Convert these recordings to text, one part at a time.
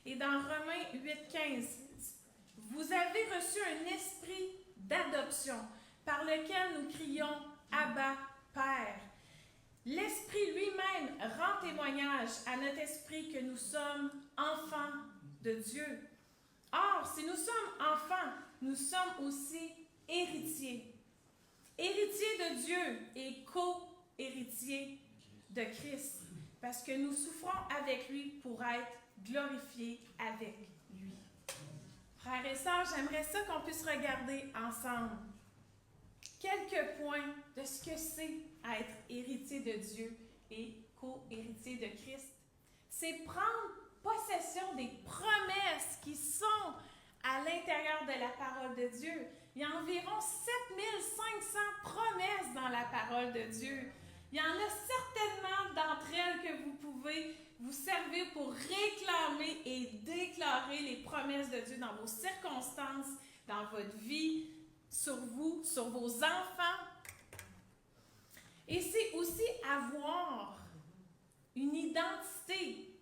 Et dans Romains 8,15, vous avez reçu un esprit d'adoption par lequel nous crions « Abba, Père ». L'Esprit lui-même rend témoignage à notre esprit que nous sommes enfants de Dieu. Or, si nous sommes enfants, nous sommes aussi héritiers. Héritiers de Dieu et co-héritiers de Christ, parce que nous souffrons avec lui pour être glorifiés avec lui. Frères et sœurs, j'aimerais ça qu'on puisse regarder ensemble quelques points de ce que c'est être héritier de Dieu et co-héritier de Christ. C'est prendre possession des promesses qui sont à l'intérieur de la parole de Dieu. Il y a environ 7500 promesses dans la parole de Dieu. Il y en a certainement d'entre elles que vous pouvez vous servir pour réclamer et déclarer les promesses de Dieu dans vos circonstances, dans votre vie, sur vous, sur vos enfants. Et c'est aussi avoir une identité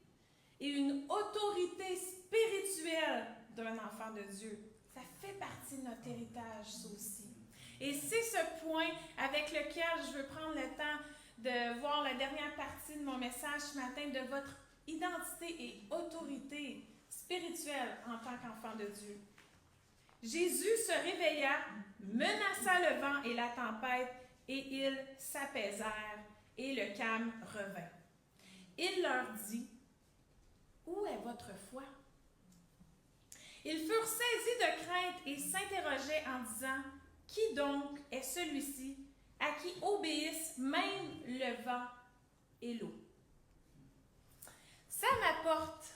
et une autorité spirituelle d'un enfant de Dieu. Ça fait partie de notre héritage, ça aussi. Et c'est ce point avec lequel je veux prendre le temps de voir la dernière partie de mon message ce matin, de votre identité et autorité spirituelle en tant qu'enfant de Dieu. Jésus se réveilla, menaça le vent et la tempête, et ils s'apaisèrent, et le calme revint. Il leur dit, « Où est votre foi? » Ils furent saisis de crainte et s'interrogeaient en disant, « Qui donc est celui-ci à qui obéissent même le vent et l'eau? » Ça m'apporte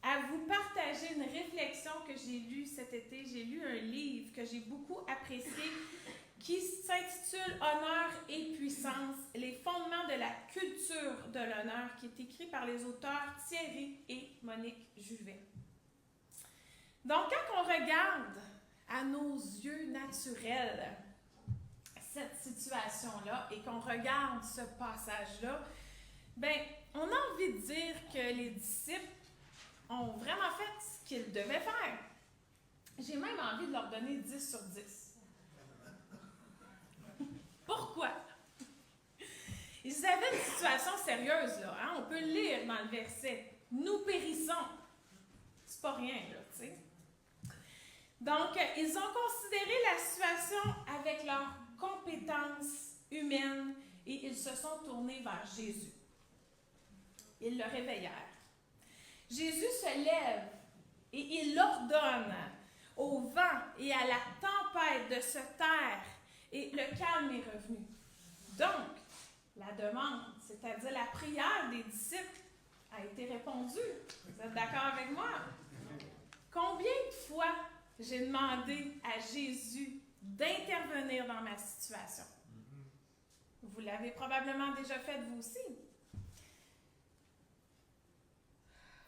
à vous partager une réflexion que j'ai lue cet été. J'ai lu un livre que j'ai beaucoup apprécié qui s'intitule « Honneur et puissance, les fondements de la culture de l'honneur » qui est écrit par les auteurs Thierry et Monique Juvet. Donc, quand on regarde à nos yeux naturels cette situation-là et qu'on regarde ce passage-là, bien, on a envie de dire que les disciples ont vraiment fait ce qu'ils devaient faire. J'ai même envie de leur donner 10 sur 10. Pourquoi? Ils avaient une situation sérieuse, là. Hein? On peut le lire dans le verset. « Nous périssons ». C'est pas rien, là, tu sais. Donc, ils ont considéré la situation avec leurs compétences humaines et ils se sont tournés vers Jésus. Ils le réveillèrent. Jésus se lève et il ordonne au vent et à la tempête de se taire et le calme est revenu. Donc, la demande, c'est-à-dire la prière des disciples, a été répondue. Vous êtes d'accord avec moi? Combien de fois j'ai demandé à Jésus d'intervenir dans ma situation? Vous l'avez probablement déjà fait vous aussi.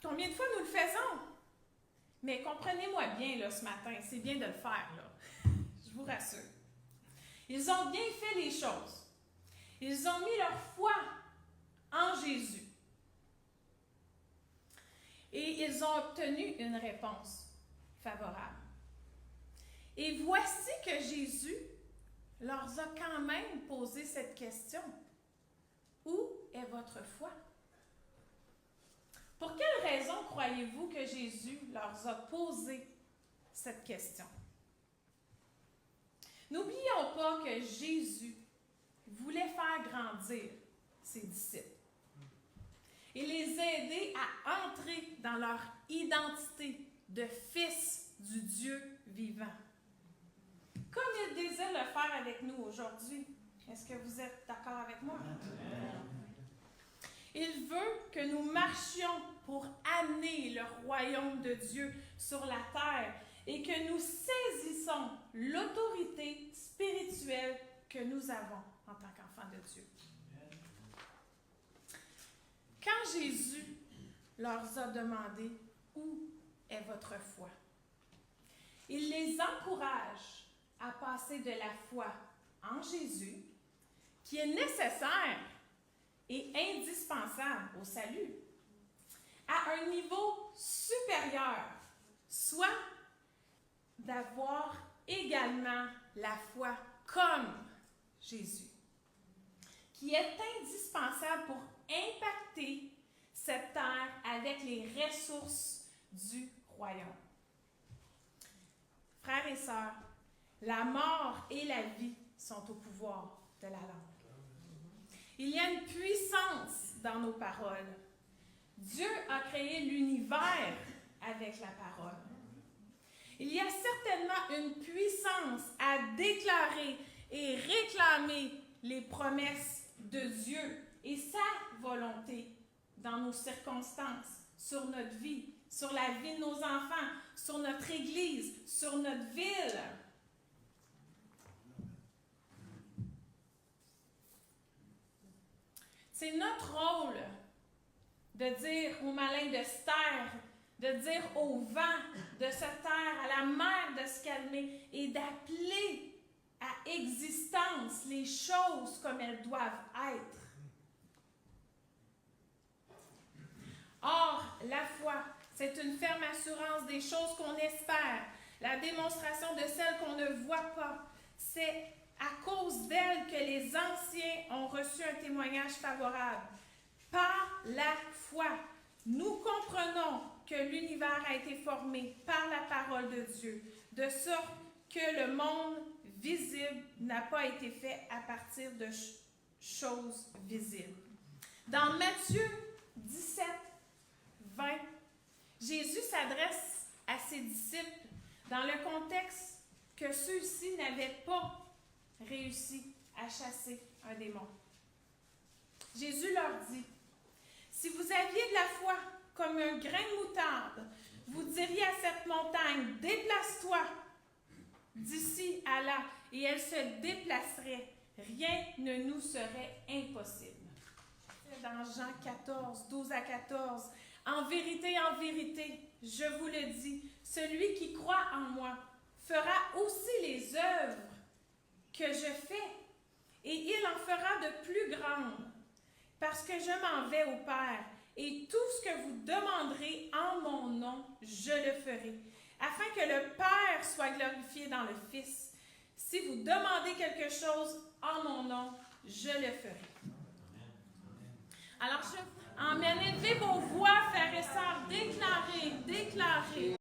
Combien de fois nous le faisons? Mais comprenez-moi bien là, ce matin, c'est bien de le faire, là. Je vous rassure. Ils ont bien fait les choses. Ils ont mis leur foi en Jésus. Et ils ont obtenu une réponse favorable. Et voici que Jésus leur a quand même posé cette question. Où est votre foi? Pour quelle raison croyez-vous que Jésus leur a posé cette question? N'oublions pas que Jésus voulait faire grandir ses disciples et les aider à entrer dans leur identité de fils du Dieu vivant. Comme il désire le faire avec nous aujourd'hui. Est-ce que vous êtes d'accord avec moi? Il veut que nous marchions pour amener le royaume de Dieu sur la terre et que nous saisissons l'autorité spirituelle que nous avons en tant qu'enfants de Dieu. Quand Jésus leur a demandé « Où est votre foi? » il les encourage à passer de la foi en Jésus, qui est nécessaire et indispensable au salut, à un niveau supérieure, soit d'avoir également la foi comme Jésus, qui est indispensable pour impacter cette terre avec les ressources du royaume. Frères et sœurs, la mort et la vie sont au pouvoir de la langue. Il y a une puissance dans nos paroles. Dieu a créé l'univers avec la parole. Il y a certainement une puissance à déclarer et réclamer les promesses de Dieu et sa volonté dans nos circonstances, sur notre vie, sur la vie de nos enfants, sur notre Église, sur notre ville. C'est notre rôle de dire aux malins de se taire, de dire au vent de se taire, à la mer de se calmer et d'appeler à existence les choses comme elles doivent être. Or, la foi, c'est une ferme assurance des choses qu'on espère, la démonstration de celles qu'on ne voit pas. C'est à cause d'elle que les anciens ont reçu un témoignage favorable. Par la foi, nous comprenons que l'univers a été formé par la parole de Dieu, de sorte que le monde visible n'a pas été fait à partir de choses visibles. Dans Matthieu 17, 20, Jésus s'adresse à ses disciples dans le contexte que ceux-ci n'avaient pas réussi à chasser un démon. Jésus leur dit, « Si vous aviez de la foi comme un grain de moutarde, vous diriez à cette montagne, « Déplace-toi d'ici à là », et elle se déplacerait. Rien ne nous serait impossible. » Dans Jean 14, 12 à 14, « En vérité, je vous le dis, celui qui croit en moi fera aussi les œuvres que je fais, et il en fera de plus grandes, parce que je m'en vais au Père, et tout ce que vous demanderez en mon nom, je le ferai, afin que le Père soit glorifié dans le Fils. Si vous demandez quelque chose en mon nom, je le ferai. » Alors, Amen. Élevez vos voix, frères et sœurs, déclarez.